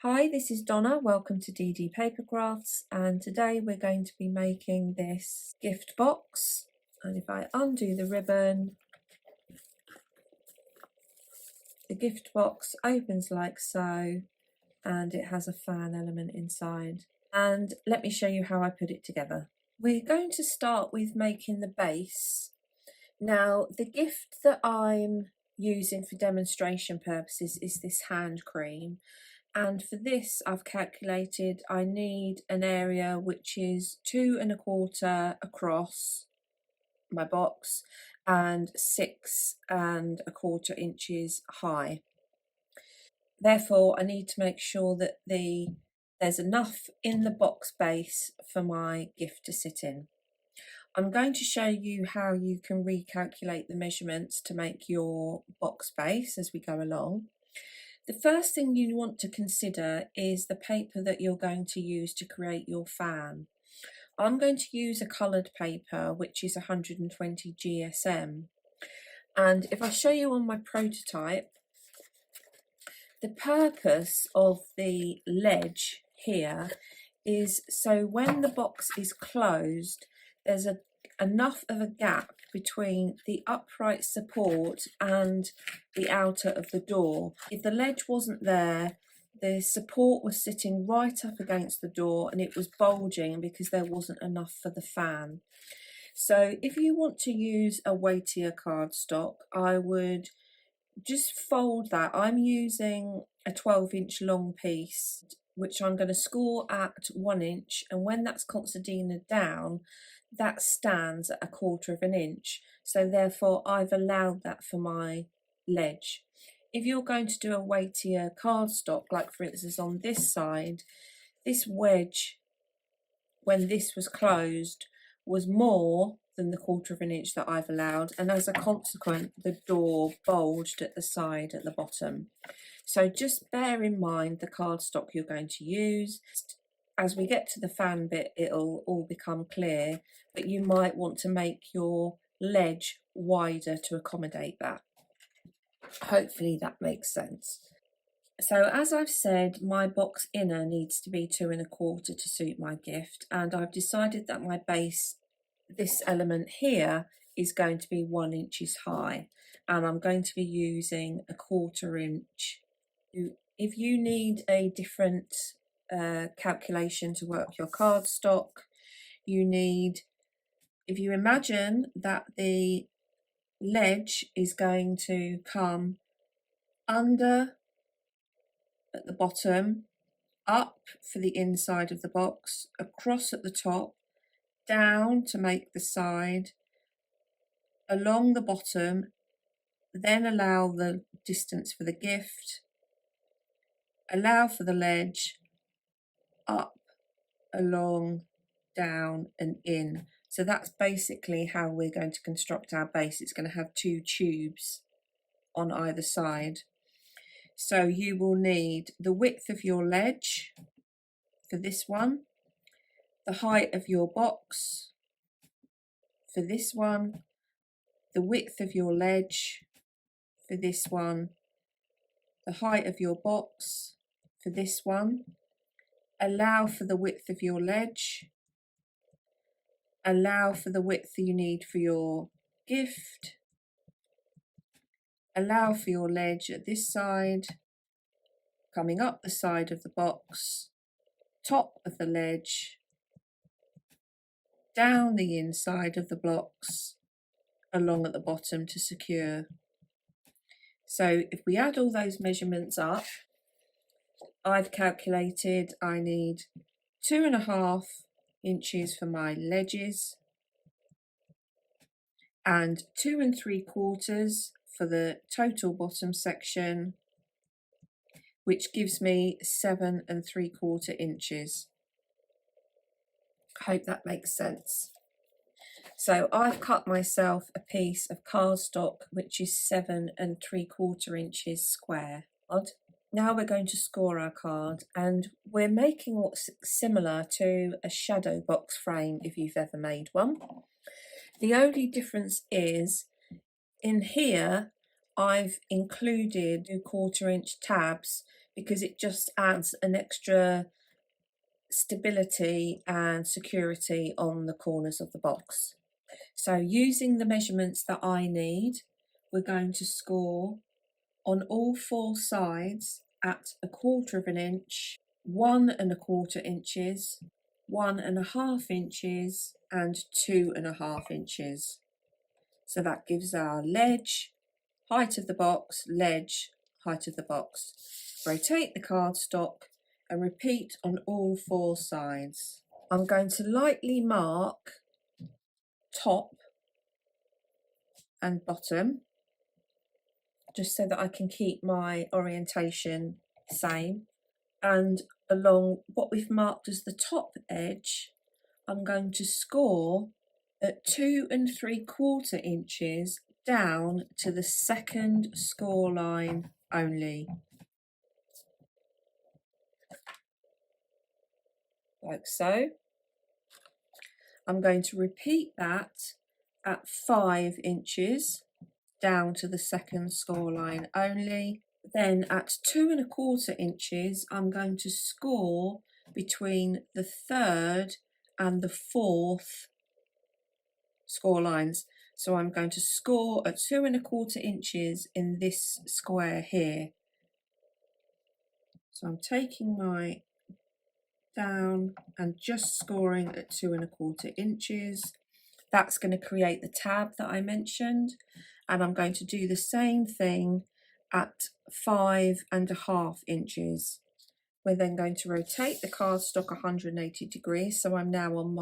Hi, this is Donna. Welcome to DD Paper Crafts, and today we're going to be making this gift box. And if I undo the ribbon, the gift box opens like so, and it has a fan element inside. And let me show you how I put it together. We're going to start with making the base. Now, the gift that I'm using for demonstration purposes is this hand cream. And for this, I've calculated I need an area which is 2¼ across my box and 6¼ inches high. Therefore, I need to make sure that there's enough in the box base for my gift to sit in. I'm going to show you how you can recalculate the measurements to make your box base as we go along. The first thing you want to consider is the paper that you're going to use to create your fan. I'm going to use a coloured paper which is 120 GSM, and if I show you on my prototype, the purpose of the ledge here is so when the box is closed, there's enough of a gap between the upright support and the outer of the door. If the ledge wasn't there, the support was sitting right up against the door and it was bulging because there wasn't enough for the fan. So if you want to use a weightier cardstock, I would just fold that. I'm using a 12-inch long piece which I'm going to score at 1 inch, and when that's concertinaed down, that stands at 1/4 inch. So therefore I've allowed that for my ledge. If you're going to do a weightier cardstock, like for instance on this side, this wedge, when this was closed, was more than the 1/4 inch that I've allowed, and as a consequence the door bulged at the side at the bottom. So just bear in mind the cardstock you're going to use. As we get to the fan bit, it'll all become clear, but you might want to make your ledge wider to accommodate that. Hopefully that makes sense. So as I've said, my box inner needs to be 2¼ to suit my gift, and I've decided that my base, this element here, is going to be 1 inch high, and I'm going to be using 1/4 inch. If you need a different calculation to work your cardstock, you need, if you imagine that the ledge is going to come under at the bottom, up for the inside of the box, across at the top, down to make the side, along the bottom, then allow the distance for the gift, allow for the ledge, up, along, down and in. So that's basically how we're going to construct our base. It's going to have 2 tubes on either side. So you will need the width of your ledge for this one, the height of your box for this one, the width of your ledge for this one, the height of your box for this one, allow for the width of your ledge, allow for the width you need for your gift, allow for your ledge at this side, coming up the side of the box, top of the ledge, down the inside of the blocks, along at the bottom to secure. So if we add all those measurements up, I've calculated I need 2½ inches for my ledges and 2¾ for the total bottom section, which gives me 7¾ inches. I hope that makes sense. So I've cut myself a piece of cardstock which is 7¾ inches square. Now we're going to score our card, and we're making what's similar to a shadow box frame if you've ever made one. The only difference is in here I've included 2¼ inch tabs because it just adds an extra stability and security on the corners of the box. So using the measurements that I need, we're going to score on all four sides at 1/4 inch, 1¼ inches, 1½ inches, and 2½ inches. So that gives our ledge, height of the box, ledge, height of the box. Rotate the cardstock and repeat on all four sides. I'm going to lightly mark top and bottom, just so that I can keep my orientation same. And along what we've marked as the top edge, I'm going to score at 2 3/4 inches down to the second score line only, like so. I'm going to repeat that at 5 inches down to the second score line only. Then at 2 1/4 inches, I'm going to score between the third and the fourth score lines. So I'm going to score at 2 1/4 inches in this square here. So I'm taking my down and just scoring at 2 1/4 inches. That's going to create the tab that I mentioned, and I'm going to do the same thing at 5½ inches. We're then going to rotate the cardstock 180 degrees, so I'm now on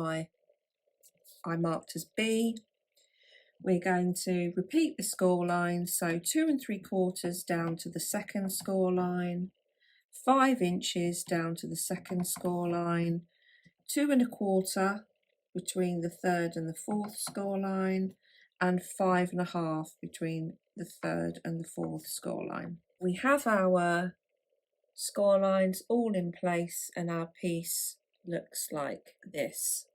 I marked as B. We're going to repeat the score line, so 2 3/4 down to the second score line, 5 inches down to the second score line, 2 1/4 between the third and the fourth score line, and 5½ between the third and the fourth score line. We have our score lines all in place and our piece looks like this.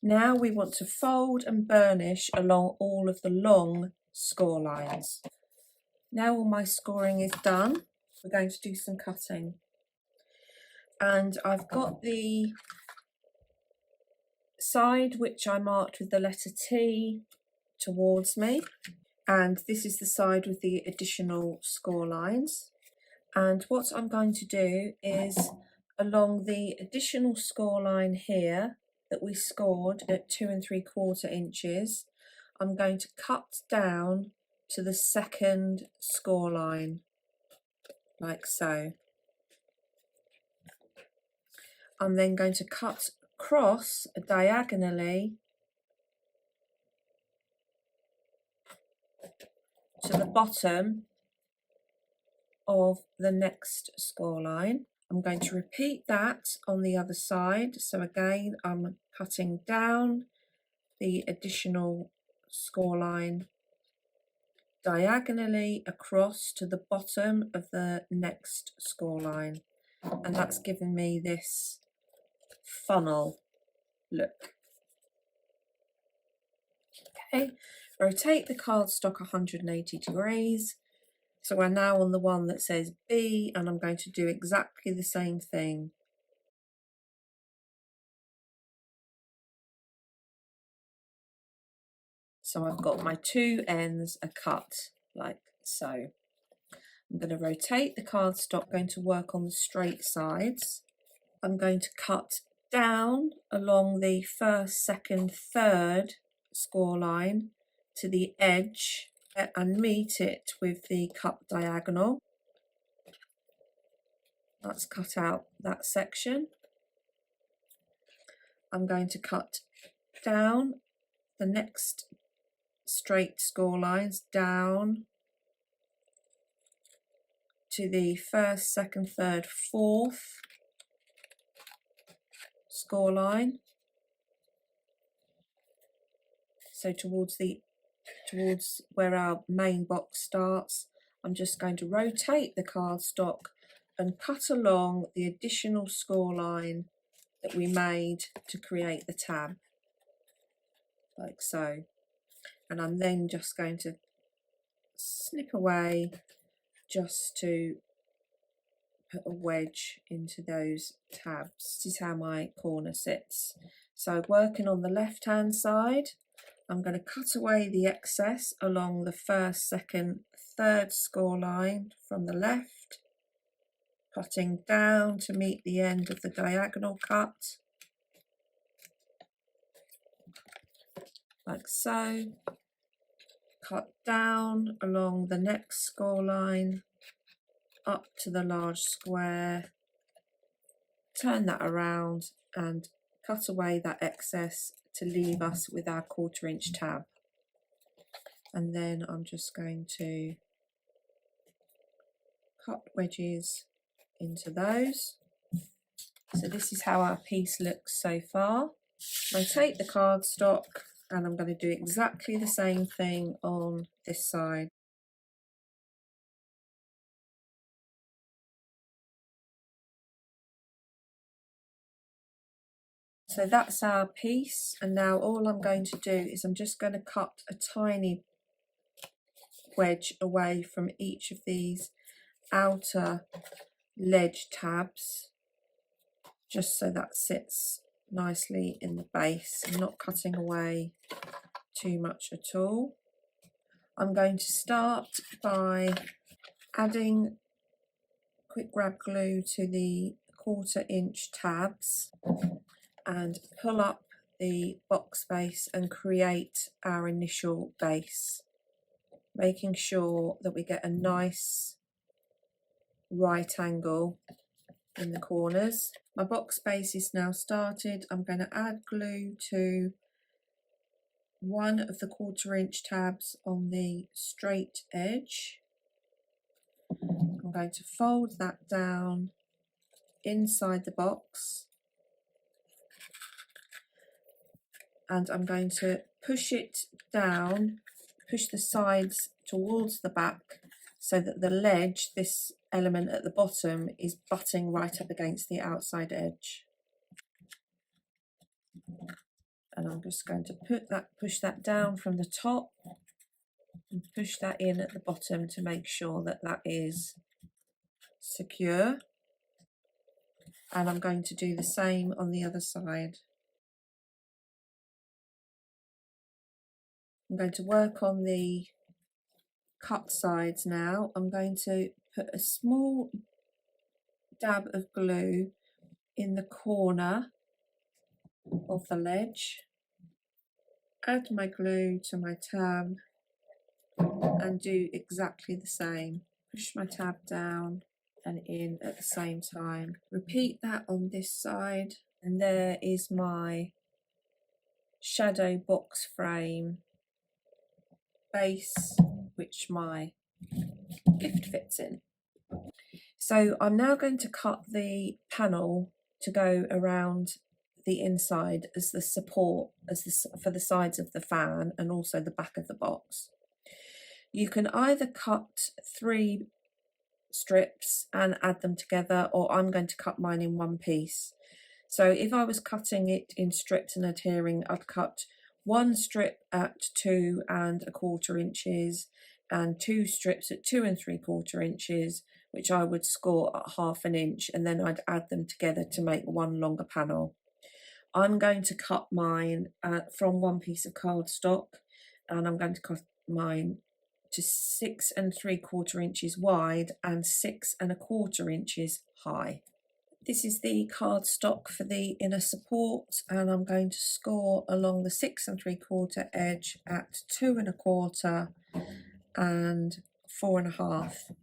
Now we want to fold and burnish along all of the long score lines. Now all my scoring is done, we're going to do some cutting. And I've got the side which I marked with the letter T towards me, and this is the side with the additional score lines. And what I'm going to do is along the additional score line here that we scored at 2 3/4 inches, I'm going to cut down to the second score line, like so. I'm then going to cut across diagonally to the bottom of the next score line. I'm going to repeat that on the other side. So again, I'm cutting down the additional score line diagonally across to the bottom of the next score line, and that's given me this funnel look. Okay, rotate the cardstock 180 degrees. So we're now on the one that says B, and I'm going to do exactly the same thing. So I've got my two ends are cut like so. I'm going to rotate the cardstock, going to work on the straight sides. I'm going to cut down along the first, second, third score line to the edge and meet it with the cut diagonal. That's cut out that section. I'm going to cut down the next straight score lines down to the first, second, third, fourth score line. So towards where our main box starts, I'm just going to rotate the cardstock and cut along the additional score line that we made to create the tab, like so. And I'm then just going to snip away just to put a wedge into those tabs. This is how my corner sits. So working on the left hand side, I'm going to cut away the excess along the first, second, third score line from the left, cutting down to meet the end of the diagonal cut, like so. Cut down along the next score line up to the large square, turn that around and cut away that excess to leave us with our 1/4 inch tab. And then I'm just going to cut wedges into those. So this is how our piece looks so far. I take the cardstock and I'm going to do exactly the same thing on this side. So that's our piece, and now all I'm going to do is I'm just going to cut a tiny wedge away from each of these outer ledge tabs, just so that sits nicely in the base. I'm not cutting away too much at all. I'm going to start by adding quick grab glue to the 1/4 inch tabs and pull up the box base and create our initial base, making sure that we get a nice right angle in the corners. My box base is now started. I'm going to add glue to one of the 1/4 inch tabs on the straight edge. I'm going to fold that down inside the box, and I'm going to push it down, push the sides towards the back so that the ledge, this element at the bottom, is butting right up against the outside edge. And I'm just going to push that down from the top and push that in at the bottom to make sure that that is secure. And I'm going to do the same on the other side. I'm going to work on the cut sides now. I'm going to put a small dab of glue in the corner of the ledge, add my glue to my tab and do exactly the same. Push my tab down and in at the same time. Repeat that on this side, and there is my shadow box frame base which my gift fits in. So I'm now going to cut the panel to go around the inside as the support for the sides of the fan and also the back of the box. You can either cut 3 strips and add them together, or I'm going to cut mine in one piece. So if I was cutting it in strips and adhering, I'd cut 1 strip at 2 1/4 inches and 2 strips at 2 3/4 inches, which I would score at 1/2 inch, and then I'd add them together to make one longer panel. I'm going to cut mine from 1 piece of cardstock, and I'm going to cut mine to 6 3/4 inches wide and 6 1/4 inches high. This is the cardstock for the inner support, and I'm going to score along the 6 3/4 edge at 2 1/4 and 4 1/2.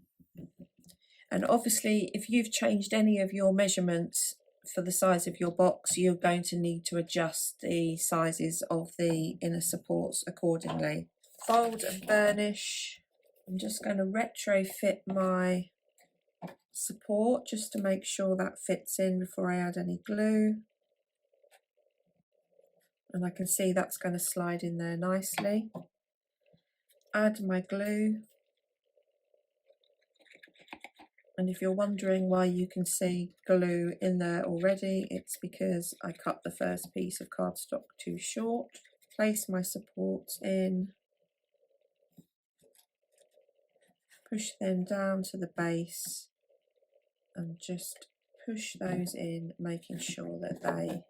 And obviously, if you've changed any of your measurements for the size of your box, you're going to need to adjust the sizes of the inner supports accordingly. Fold and burnish. I'm just going to retrofit my support just to make sure that fits in before I add any glue. And I can see that's going to slide in there nicely. Add my glue. And if you're wondering why you can see glue in there already, it's because I cut the first piece of cardstock too short. Place my supports in. Push them down to the base and just push those in, making sure that they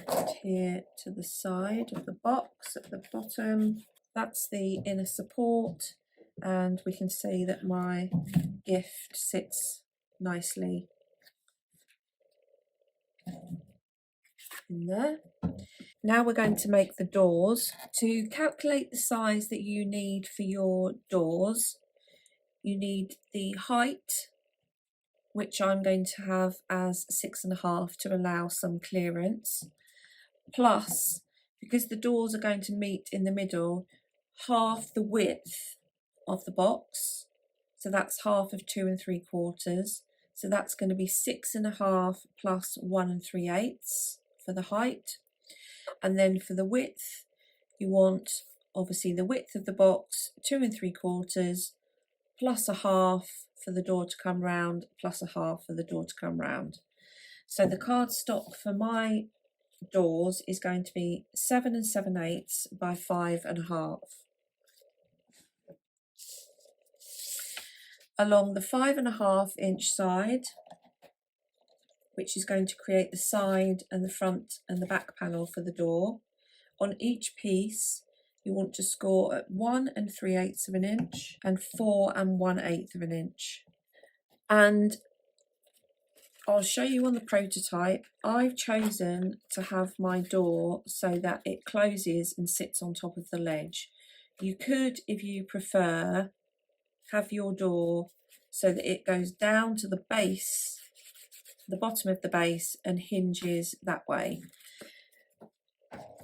adhere to the side of the box at the bottom. That's the inner support, and we can see that my gift sits nicely in there. Now we're going to make the doors. To calculate the size that you need for your doors, you need the height, which I'm going to have as 6.5 to allow some clearance, plus, because the doors are going to meet in the middle, half the width of the box, so that's half of 2 3/4, so that's going to be 6.5 plus 1 3/8 for the height. And then for the width, you want obviously the width of the box, 2 3/4, plus a half for the door to come round, plus a half for the door to come round. So the cardstock for my doors is going to be 7 7/8 by 5.5. Along the 5.5 inch side, which is going to create the side and the front and the back panel for the door, on each piece you want to score at 1 3/8 of an inch and 4 1/8 of an inch. And I'll show you on the prototype, I've chosen to have my door so that it closes and sits on top of the ledge. You could, if you prefer, have your door so that it goes down to the base, the bottom of the base, and hinges that way.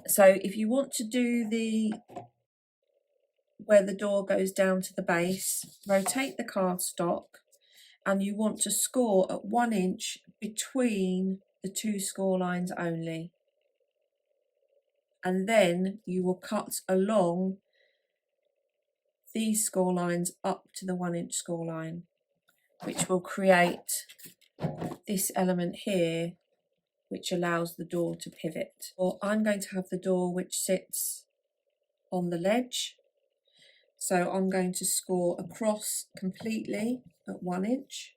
So if you want to do where the door goes down to the base, rotate the cardstock, and you want to score at 1 inch between the 2 score lines only. And then you will cut along these score lines up to the 1 inch score line, which will create this element here, which allows the door to pivot. Or I'm going to have the door which sits on the ledge. So I'm going to score across completely at 1 inch.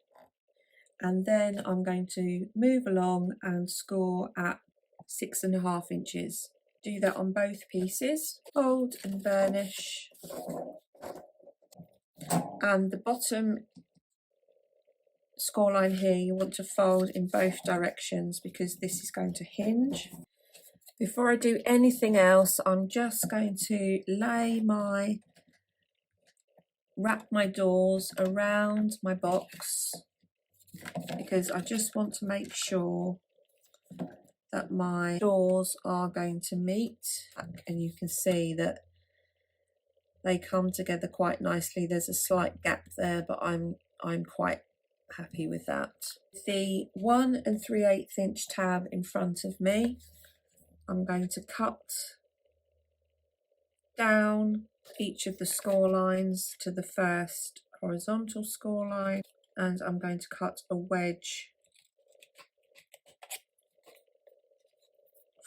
And then I'm going to move along and score at 6.5 inches. Do that on both pieces. Fold and burnish. And the bottom score line here, you want to fold in both directions because this is going to hinge. Before I do anything else, I'm just going to wrap my doors around my box, because I just want to make sure that my doors are going to meet, and you can see that they come together quite nicely. There's a slight gap there, but I'm quite happy with that. The 1 3/8 inch tab in front of me, I'm going to cut down each of the score lines to the first horizontal score line, and I'm going to cut a wedge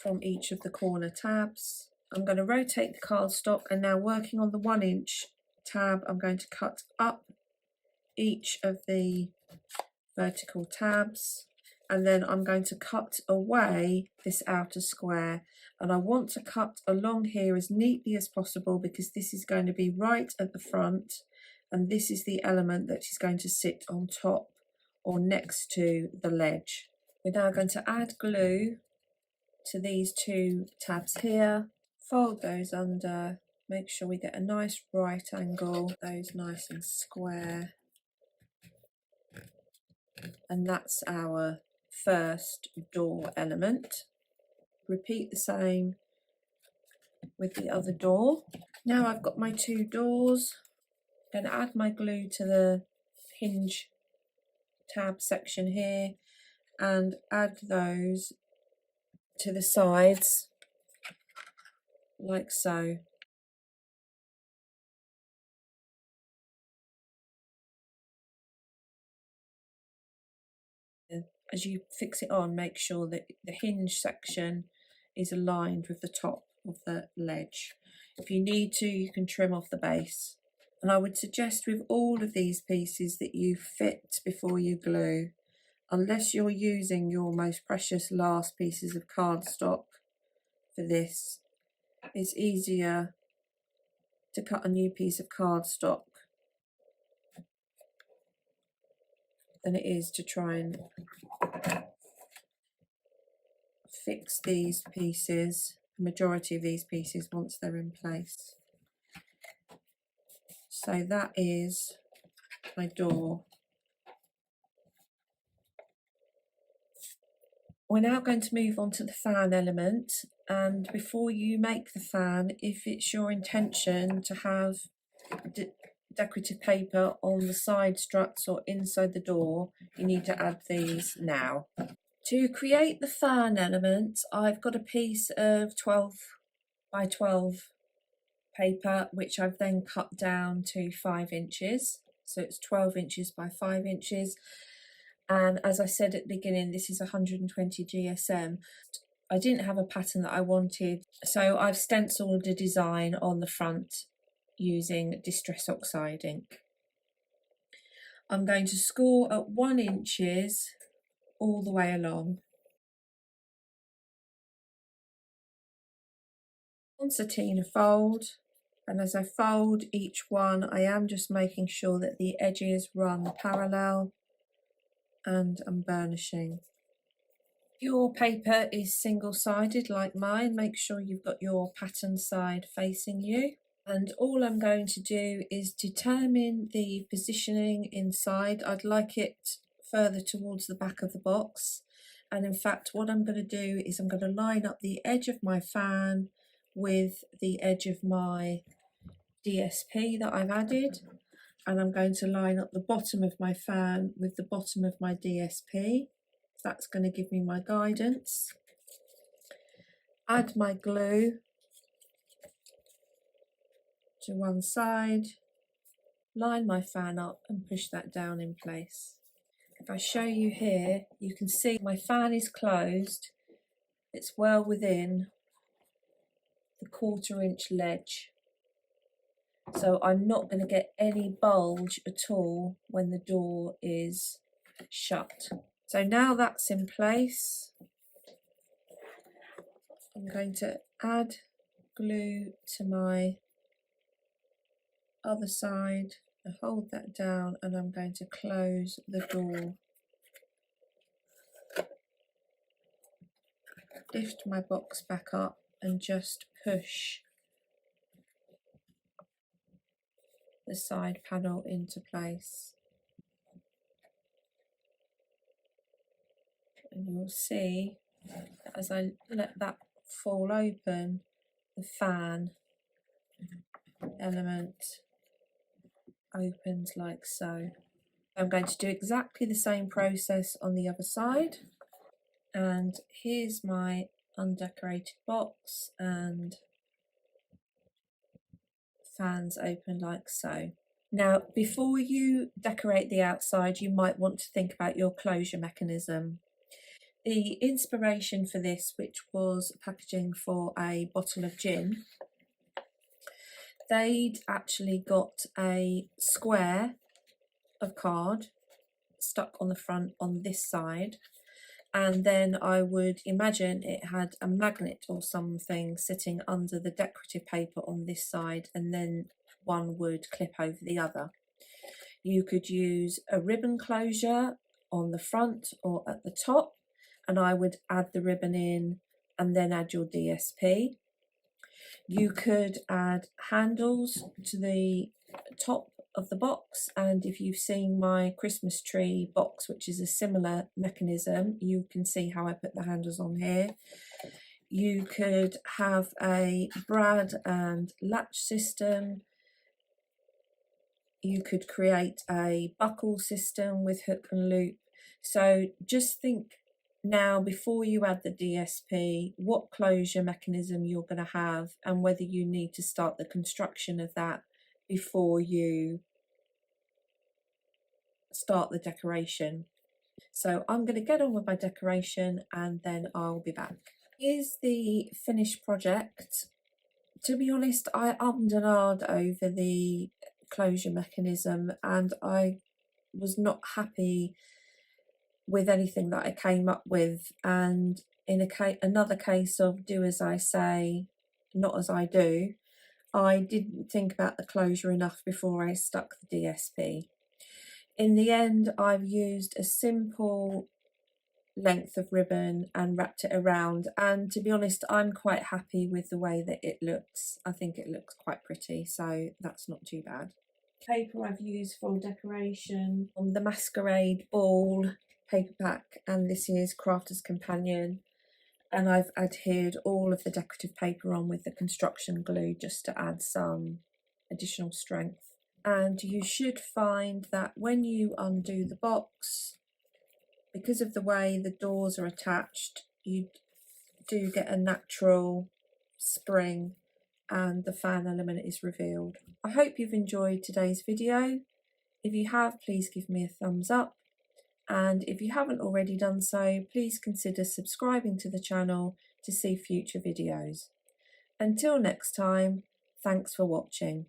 from each of the corner tabs. I'm going to rotate the cardstock, and now working on the 1 inch tab, I'm going to cut up each of the vertical tabs, and then I'm going to cut away this outer square, and I want to cut along here as neatly as possible because this is going to be right at the front, and this is the element that is going to sit on top or next to the ledge. We're now going to add glue to these 2 tabs here, fold those under, make sure we get a nice right angle, those nice and square, and that's our first door element. Repeat the same with the other door. Now I've got my 2 doors, I'm going to add my glue to the hinge tab section here and add those to the sides like so. As you fix it on, make sure that the hinge section is aligned with the top of the ledge. If you need to, you can trim off the base. And I would suggest with all of these pieces that you fit before you glue, unless you're using your most precious last pieces of cardstock for this. It's easier to cut a new piece of cardstock than it is to try and fix these pieces, the majority of these pieces, once they're in place. So that is my door. We're now going to move on to the fan element, and before you make the fan, if it's your intention to have decorative paper on the side struts or inside the door, you need to add these now. To create the fan element, I've got a piece of 12 by 12 paper, which I've then cut down to 5 inches. So it's 12 inches by 5 inches. And as I said at the beginning, this is 120 GSM. I didn't have a pattern that I wanted, so I've stenciled a design on the front using Distress Oxide ink. I'm going to score at 1 inches all the way along. Concertina fold, and as I fold each one, I am just making sure that the edges run parallel, and I'm burnishing. If your paper is single-sided like mine, make sure you've got your pattern side facing you. And all I'm going to do is determine the positioning inside. I'd like it further towards the back of the box. And in fact, what I'm going to do is I'm going to line up the edge of my fan with the edge of my DSP that I've added. And I'm going to line up the bottom of my fan with the bottom of my DSP. That's going to give me my guidance. Add my glue to one side, line my fan up and push that down in place. If I show you here, you can see my fan is closed. It's well within the 1/4 inch ledge. So I'm not going to get any bulge at all when the door is shut. So now that's in place, I'm going to add glue to my other side, and hold that down, and I'm going to close the door. Lift my box back up and just push the side panel into place. And you'll see that as I let that fall open, the fan element opens like so. I'm going to do exactly the same process on the other side. And here's my undecorated box, and fans open like so. Now, before you decorate the outside, you might want to think about your closure mechanism. The inspiration for this, which was packaging for a bottle of gin, they'd actually got a square of card stuck on the front on this side, and then I would imagine it had a magnet or something sitting under the decorative paper on this side, and then one would clip over the other. You could use a ribbon closure on the front or at the top, and I would add the ribbon in and then add your DSP. You could add handles to the top of the box, and if you've seen my Christmas tree box, which is a similar mechanism, you can see how I put the handles on here. You could have a brad and latch system. You could create a buckle system with hook and loop. So just think now, before you add the DSP, what closure mechanism you're going to have, and whether you need to start the construction of that before you start the decoration. So I'm going to get on with my decoration and then I'll be back. Here's the finished project. To be honest, I ummed and ahed over the closure mechanism, and I was not happy with anything that I came up with. And in another case of do as I say, not as I do, I didn't think about the closure enough before I stuck the DSP. In the end, I've used a simple length of ribbon and wrapped it around, and to be honest, I'm quite happy with the way that it looks. I think it looks quite pretty, so that's not too bad. Paper I've used for decoration on the Masquerade Ball paper pack and this year's Crafter's Companion, and I've adhered all of the decorative paper on with the construction glue just to add some additional strength. And you should find that when you undo the box, because of the way the doors are attached, you do get a natural spring and the fan element is revealed. I hope you've enjoyed today's video. If you have, please give me a thumbs up. And if you haven't already done so, please consider subscribing to the channel to see future videos. Until next time, thanks for watching.